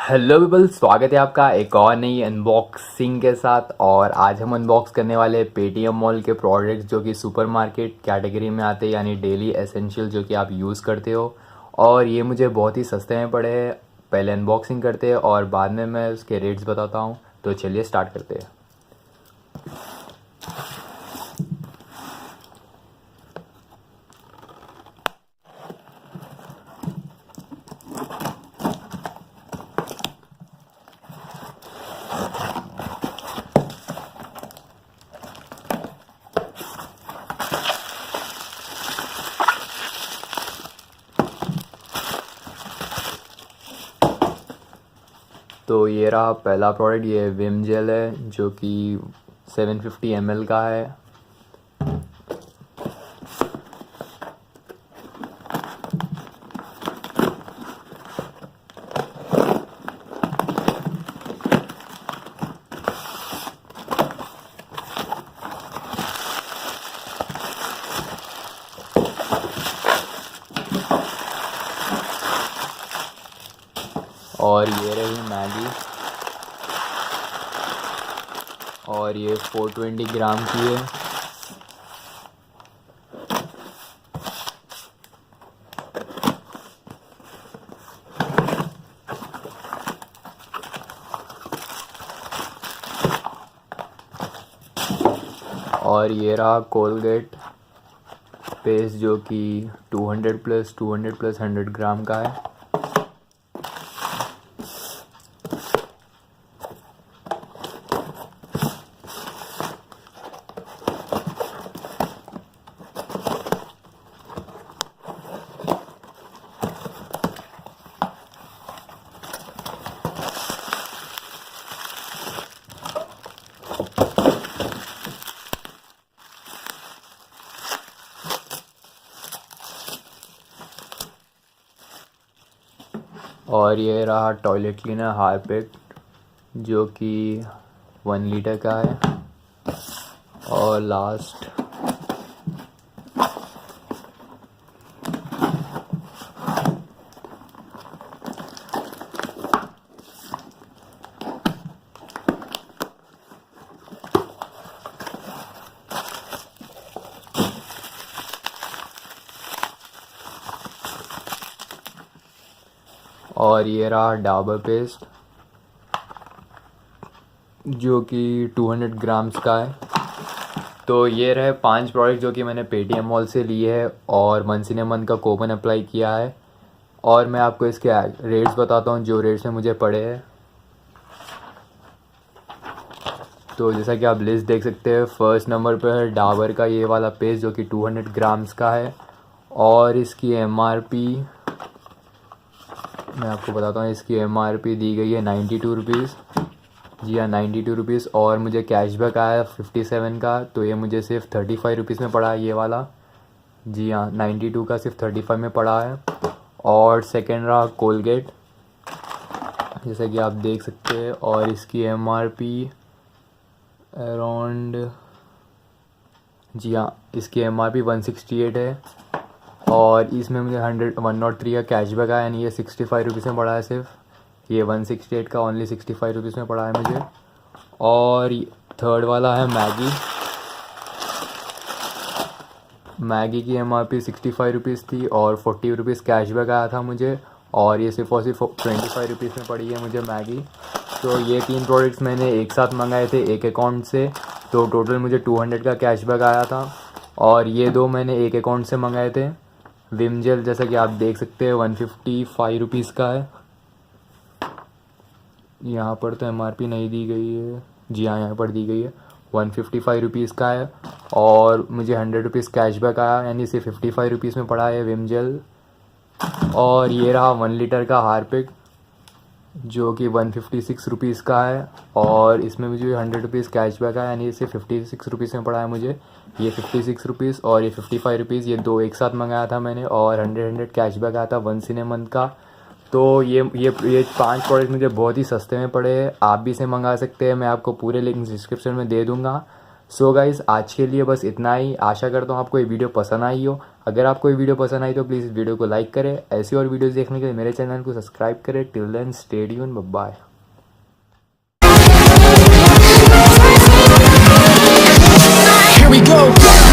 Hello people, स्वागत है आपका एक और नई अनबॉक्सिंग के साथ। और आज हम अनबॉक्स करने वाले हैं पेटीएम मॉल के प्रोडक्ट्स जो कि सुपरमार्केट कैटेगरी में आते हैं, यानी डेली एसेंशियल जो कि आप यूज़ करते हो। और ये मुझे बहुत ही सस्ते में पड़े हैं। पहले अनबॉक्सिंग करते हैं और बाद में मैं उसके रेट्स बताता हूँ। तो चलिए स्टार्ट करते हैं। तो ये रहा पहला प्रोडक्ट, ये विम जेल है जो कि 750 ml का है। और ये रही मैगी, और ये 420 ग्राम की है। और ये रहा कोलगेट पेस्ट जो कि 200 प्लस 100 ग्राम का है। और ये रहा टॉयलेट क्लीनर हार्पिक जो कि 1 लीटर का है। और लास्ट और ये रहा डाबर पेस्ट जो कि 200 ग्राम्स का है। तो ये रहे 5 प्रोडक्ट जो कि मैंने पेटीएम मॉल से लिए है और मंसिने मन का कूपन अप्लाई किया है। और मैं आपको इसके रेट्स बताता हूँ जो रेट्स में मुझे पड़े हैं। तो जैसा कि आप लिस्ट देख सकते हैं, फर्स्ट नंबर पर है डाबर का ये वाला पेस्ट जो कि 200 ग्राम्स का है। और इसकी एमआरपी मैं आपको बताता हूँ, इसकी एमआरपी दी गई है 92 रुपीज़। जी हाँ, 92 रुपीज़। और मुझे कैशबैक आया 57 का, तो ये मुझे सिर्फ 35 रुपीज़ में पड़ा है ये वाला। जी हाँ, 92 का सिर्फ 35 में पड़ा है। और सेकेंड रहा कोलगेट, जैसा कि आप देख सकते हैं। और इसकी एमआरपी अराउंड, जी हाँ, इसकी एमआरपी 168 है। और इसमें मुझे 103 का कैशबैक आया, यानी ये 65 रुपीज़ में पड़ा है सिर्फ। ये 168 का ओनली 65 रुपीज़ में पड़ा है मुझे। और थर्ड वाला है मैगी की एमआरपी 65 रुपीज़ थी और 40 रुपीज़ कैशबैक आया था मुझे। और ये सिर्फ और सिर्फ 25 रुपीज़ में पड़ी है मुझे मैगी। तो ये 3 प्रोडक्ट्स मैंने एक साथ मंगाए थे एक अकाउंट से, तो टोटल मुझे 200 का कैशबैक आया था। और ये 2 मैंने एक अकाउंट से मंगाए थे। विम जेल जैसा कि आप देख सकते हैं 155 रुपीज़ का है। यहाँ पर तो एमआरपी नहीं दी गई है। जी हाँ, यहाँ पर दी गई है, 155 रुपीज़ का है। और मुझे 100 रुपीज़ कैशबैक आया, यानी सिर्फ 55 रुपीज़ में पड़ा है विम जेल। और ये रहा 1 लीटर का हार्पिक जो कि 156 रुपीज़ का है। और इसमें मुझे 100 रुपीज़ कैशबैक आया, यानी सिर्फ 56 रुपीज़ में पड़ा है मुझे। ये 56 रुपीज़ और ये 55 रुपीज़, ये 2 एक साथ मंगाया था मैंने। और 100 कैशबैक आया था वन सिनेमन का। तो ये 5 प्रोडक्ट मुझे बहुत ही सस्ते में पड़े हैं। आप भी इसे मंगा सकते हैं, मैं आपको पूरे लिंक डिस्क्रिप्शन में दे दूँगा। सो गाइज़ आज के लिए बस इतना ही। आशा करता हूँ आपको ये वीडियो पसंद आई हो। अगर आपको ये वीडियो पसंद आई तो प्लीज़ इस वीडियो को लाइक करें। ऐसी और वीडियोज़ देखने के लिए मेरे चैनल को सब्सक्राइब करें। Till then stay tuned, bye. Here we go.